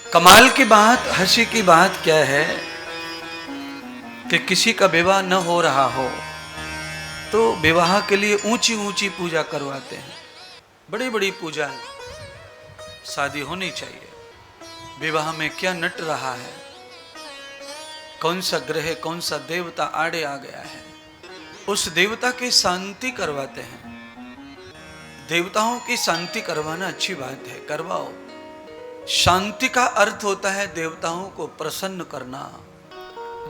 कमाल की बात, हंसी की बात क्या है कि किसी का विवाह न हो रहा हो तो विवाह के लिए ऊंची ऊंची पूजा करवाते हैं। बड़ी बड़ी पूजा है, शादी होनी चाहिए। विवाह में क्या नट रहा है, कौन सा ग्रह कौन सा देवता आड़े आ गया है, उस देवता की शांति करवाते हैं। देवताओं की शांति करवाना अच्छी बात है, करवाओ। शांति का अर्थ होता है देवताओं को प्रसन्न करना।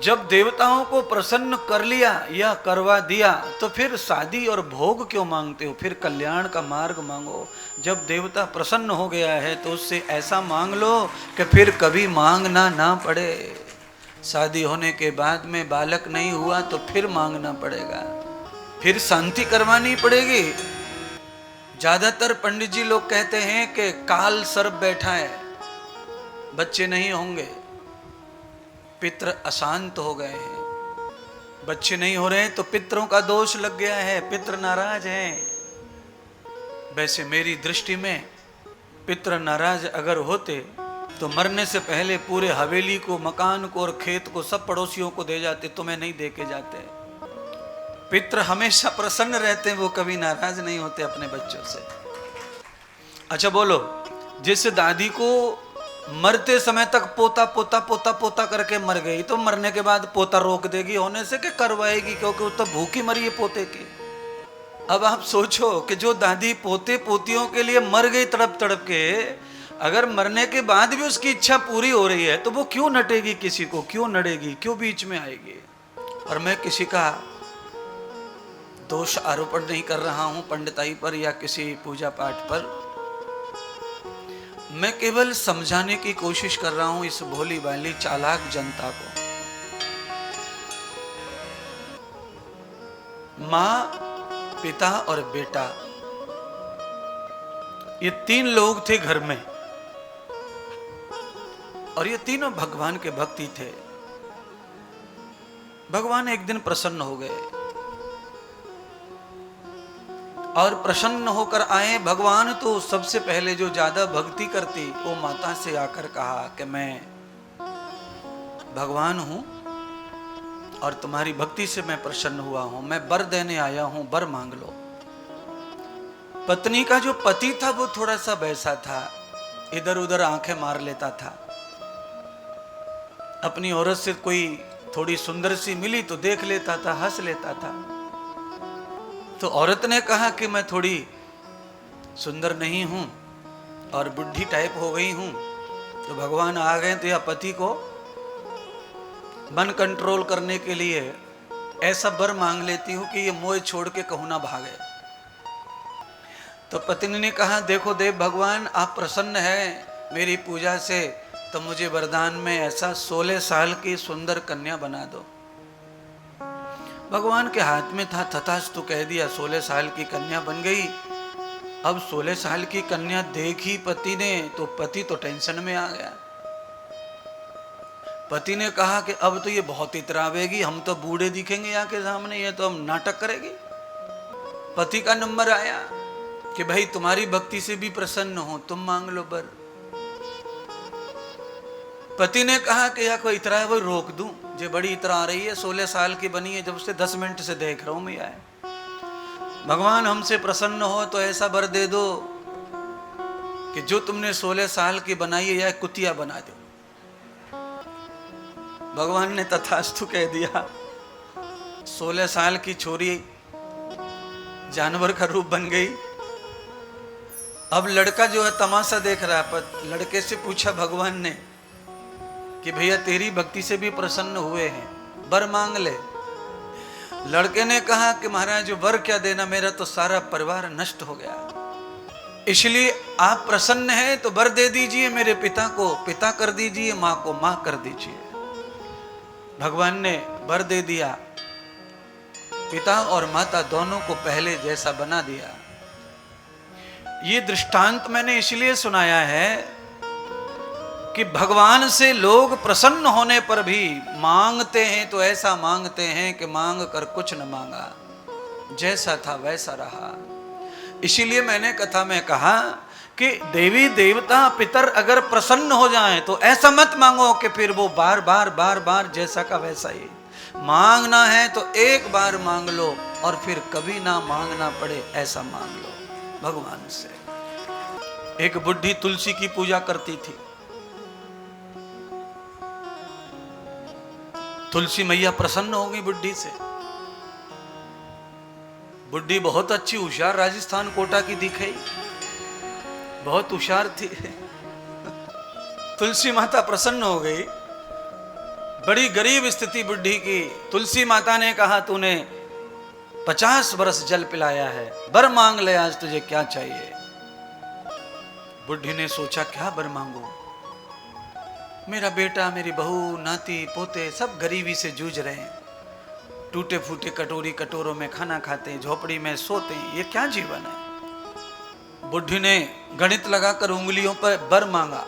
जब देवताओं को प्रसन्न कर लिया या करवा दिया तो फिर शादी और भोग क्यों मांगते हो, फिर कल्याण का मार्ग मांगो। जब देवता प्रसन्न हो गया है तो उससे ऐसा मांग लो कि फिर कभी मांगना ना पड़े। शादी होने के बाद में बालक नहीं हुआ तो फिर मांगना पड़ेगा, फिर शांति करवानी पड़ेगी। ज्यादातर पंडित जी लोग कहते हैं कि काल सर्प बैठा है, बच्चे नहीं होंगे, पितृ अशांत हो गए हैं, बच्चे नहीं हो रहे तो पितरों का दोष लग गया है, पितृ नाराज हैं। वैसे मेरी दृष्टि में पितृ नाराज अगर होते तो मरने से पहले पूरे हवेली को, मकान को और खेत को सब पड़ोसियों को दे जाते, तुम्हें नहीं दे के जाते। पितृ हमेशा प्रसन्न रहते हैं, वो कभी नाराज नहीं होते अपने बच्चों से। अच्छा बोलो, जिस दादी को मरते समय तक पोता पोता पोता पोता करके मर गई तो मरने के बाद पोता रोक देगी होने से कि करवाएगी, क्योंकि वो तो भूखी मरी है पोते की। अब आप सोचो कि जो दादी पोते पोतियों के लिए मर गई तड़प तड़प के, अगर मरने के बाद भी उसकी इच्छा पूरी हो रही है तो वो क्यों नटेगी, किसी को क्यों नड़ेगी, क्यों बीच में आएगी। और मैं किसी का दोष आरोपण नहीं कर रहा हूं पंडिताई पर या किसी पूजा पाठ पर, मैं केवल समझाने की कोशिश कर रहा हूं इस भोली भाली चालाक जनता को। मां, पिता और बेटा, ये तीन लोग थे घर में और ये तीनों भगवान के भक्ति थे। भगवान एक दिन प्रसन्न हो गए और प्रसन्न होकर आए। भगवान तो सबसे पहले जो ज्यादा भक्ति करती वो माता से आकर कहा कि मैं भगवान हूं और तुम्हारी भक्ति से मैं प्रसन्न हुआ हूं, मैं वर देने आया हूं, वर मांग लो। पत्नी का जो पति था वो थोड़ा सा वैसा था, इधर उधर आंखें मार लेता था। अपनी औरत से कोई थोड़ी सुंदर सी मिली तो देख लेता था, हंस लेता था। तो औरत ने कहा कि मैं थोड़ी सुंदर नहीं हूं और बुढ़ी टाइप हो गई हूं, तो भगवान आ गए तो या पति को मन कंट्रोल करने के लिए ऐसा वर मांग लेती हूं कि ये मोह छोड़ के कहूं ना भागे। तो पत्नी ने कहा, देखो देव भगवान, आप प्रसन्न हैं मेरी पूजा से तो मुझे वरदान में ऐसा 16 साल की सुंदर कन्या बना दो। भगवान के हाथ में था, तथास्तु कह दिया। 16 साल की कन्या बन गई। अब 16 साल की कन्या देखी पति ने तो पति तो टेंशन में आ गया। पति ने कहा कि अब तो ये बहुत इतरावेगी, हम तो बूढ़े दिखेंगे यहाँ के सामने, ये तो हम नाटक करेगी। पति का नंबर आया कि भाई तुम्हारी भक्ति से भी प्रसन्न हो, तुम मांग लो वर। पति ने कहा कि या कोई इतरा है वो रोक दूं, जो बड़ी इतरा आ रही है, 16 साल की बनी है, जब से 10 मिनट से देख रहा हूं मैं। आए भगवान हमसे प्रसन्न हो तो ऐसा वर दे दो कि जो तुमने 16 साल की बनाई है या कुतिया बना दो। भगवान ने तथास्तु कह दिया। 16 साल की छोरी जानवर का रूप बन गई। अब लड़का जो है तमाशा देख रहा है। लड़के से पूछा भगवान ने कि भैया तेरी भक्ति से भी प्रसन्न हुए हैं, वर मांग ले। लड़के ने कहा कि महाराज वर क्या देना, मेरा तो सारा परिवार नष्ट हो गया, इसलिए आप प्रसन्न हैं तो वर दे दीजिए। मेरे पिता को पिता कर दीजिए, माँ को माँ कर दीजिए। भगवान ने वर दे दिया, पिता और माता दोनों को पहले जैसा बना दिया। ये दृष्टांत मैंने इसलिए सुनाया है कि भगवान से लोग प्रसन्न होने पर भी मांगते हैं तो ऐसा मांगते हैं कि मांग कर कुछ न मांगा, जैसा था वैसा रहा। इसीलिए मैंने कथा में कहा कि देवी देवता पितर अगर प्रसन्न हो जाएं तो ऐसा मत मांगो कि फिर वो बार बार बार बार जैसा का वैसा ही। मांगना है तो एक बार मांग लो और फिर कभी ना मांगना पड़े ऐसा मांग लो भगवान से। एक बुढ़ी तुलसी की पूजा करती थी। तुलसी मैया प्रसन्न हो गई बुढ़ी से। बुढ़ी बहुत अच्छी होशियार राजस्थान कोटा की दिखाई, बहुत होशियार थी। तुलसी माता प्रसन्न हो गई। बड़ी गरीब स्थिति बुढ़ी की। तुलसी माता ने कहा तूने 50 बरस जल पिलाया है, बर मांग ले, आज तुझे क्या चाहिए। बुढ़ी ने सोचा क्या बर मांगू, मेरा बेटा मेरी बहू नाती पोते सब गरीबी से जूझ रहे हैं, टूटे फूटे कटोरी कटोरों में खाना खाते हैं, झोपड़ी में सोते हैं, ये क्या जीवन है। बुढ़ी ने गणित लगाकर उंगलियों पर बर मांगा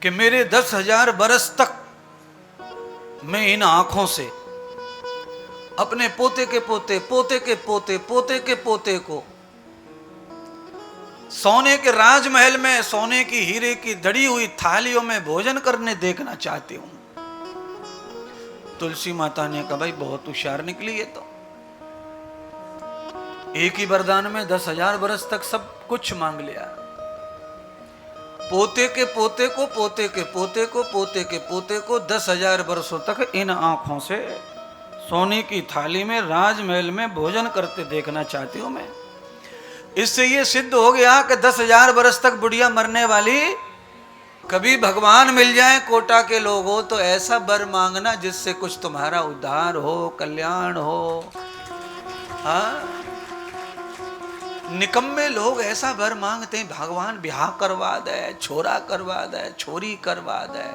कि मेरे 10,000 बरस तक मैं इन आंखों से अपने पोते के पोते, पोते के पोते, पोते के पोते को सोने के राजमहल में सोने की हीरे की दड़ी हुई थालियों में भोजन करने देखना चाहती हूं। तुलसी माता ने कहा भाई बहुत होशियार निकली ये तो, एक ही वरदान में 10,000 बरस तक सब कुछ मांग लिया। पोते के पोते को, पोते के पोते को, पोते के पोते को 10,000 बरसों तक इन आंखों से सोने की थाली में राजमहल में भोजन करते देखना चाहती हूं मैं। इससे ये सिद्ध हो गया कि 10,000 बरस तक बुढ़िया मरने वाली। कभी भगवान मिल जाए कोटा के लोग हो तो ऐसा बर मांगना जिससे कुछ तुम्हारा उद्धार हो, कल्याण हो। हाँ, निकम्मे लोग ऐसा बर मांगते हैं भगवान ब्याह करवा दे, छोरा करवा दे, छोरी करवा दे।